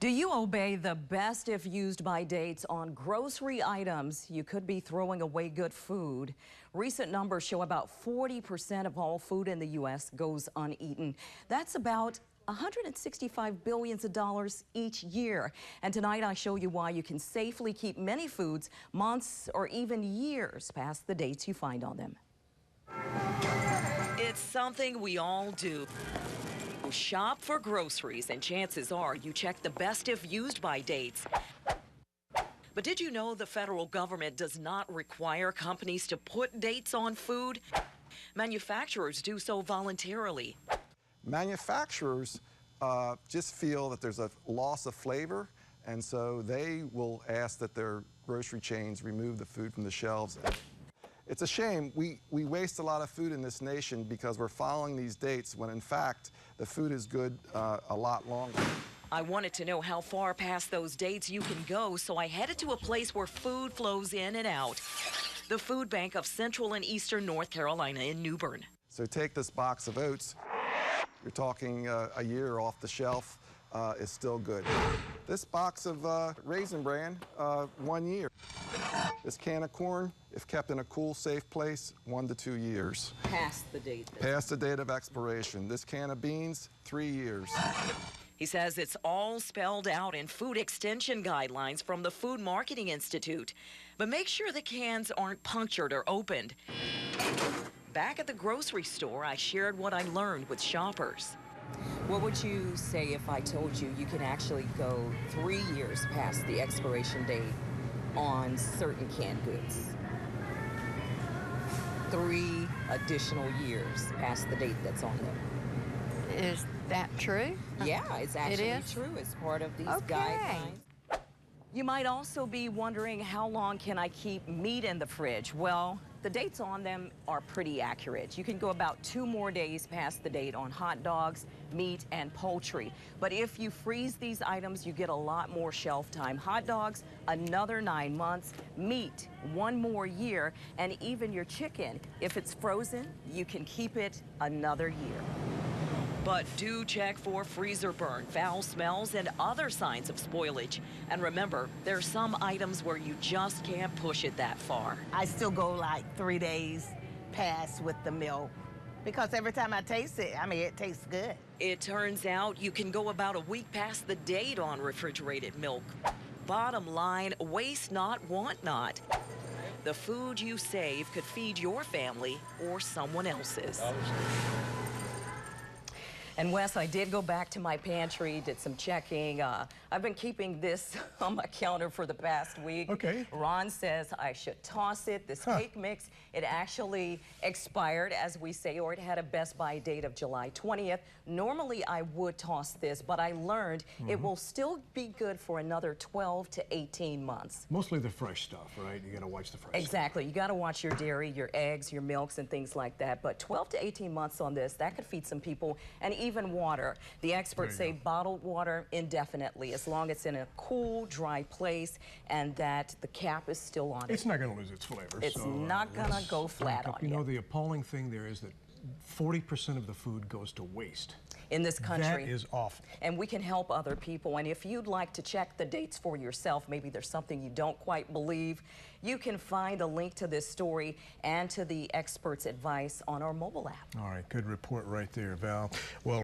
Do you obey the best if used by dates on grocery items? You could be throwing away good food. Recent numbers show about 40% of all food in the U.S. goes uneaten. That's about $165 billion each year. And tonight I show you why you can safely keep many foods months or even years past the dates you find on them. It's something we all do. Shop for groceries, and chances are you check the best if used by dates. But did you know the federal government does not require companies to put dates on food? Manufacturers do so voluntarily. Manufacturers just feel that there's a loss of flavor, and so they will ask that their grocery chains remove the food from the shelves. It's a shame. We waste a lot of food in this nation because we're following these dates when, in fact, the food is good a lot longer. I wanted to know how far past those dates you can go, so I headed to a place where food flows in and out. The Food Bank of Central and Eastern North Carolina in New Bern. So take this box of oats. You're talking a year off the shelf is still good. This box of Raisin Bran, 1 year. This can of corn, if kept in a cool, safe place, 1 to 2 years. Past the date. Past the date of expiration. This can of beans, 3 years. He says it's all spelled out in food extension guidelines from the Food Marketing Institute. But make sure the cans aren't punctured or opened. Back at the grocery store, I shared what I learned with shoppers. What would you say if I told you you can actually go 3 years past the expiration date on certain canned goods? 3 additional years past the date that's on them. Is that true? Yeah, it's actually true. It's part of these guidelines. You might also be wondering, how long can I keep meat in the fridge? Well, the dates on them are pretty accurate. You can go about 2 more days past the date on hot dogs, meat, and poultry. But if you freeze these items, you get a lot more shelf time. Hot dogs, another 9 months. Meat, 1 more year. And even your chicken, if it's frozen, you can keep it another year. But do check for freezer burn, foul smells, and other signs of spoilage. And remember, there are some items where you just can't push it that far. I still go like 3 days past with the milk because every time I taste it, it tastes good. It turns out you can go about a week past the date on refrigerated milk. Bottom line, waste not, want not. The food you save could feed your family or someone else's. And Wes, I did go back to my pantry, did some checking. I've been keeping this on my counter for the past week. Okay. Ron says I should toss it. This cake mix, it actually expired, as we say, or it had a best by date of July 20th. Normally I would toss this, but I learned it will still be good for another 12 to 18 months. Mostly the fresh stuff, right? You gotta watch the fresh Exactly. You gotta watch your dairy, your eggs, your milks, and things like that. But 12 to 18 months on this, that could feed some people. And even water. The experts say bottled water indefinitely, as long as it's in a cool, dry place and that the cap is still on it. It's not going to lose its flavor. It's not going to go flat on you. You know, the appalling thing there is that 40% of the food goes to waste. In this country. That is awful. And we can help other people. And if you'd like to check the dates for yourself, maybe there's something you don't quite believe, you can find a link to this story and to the experts' advice on our mobile app. All right, good report right there, Val. Well.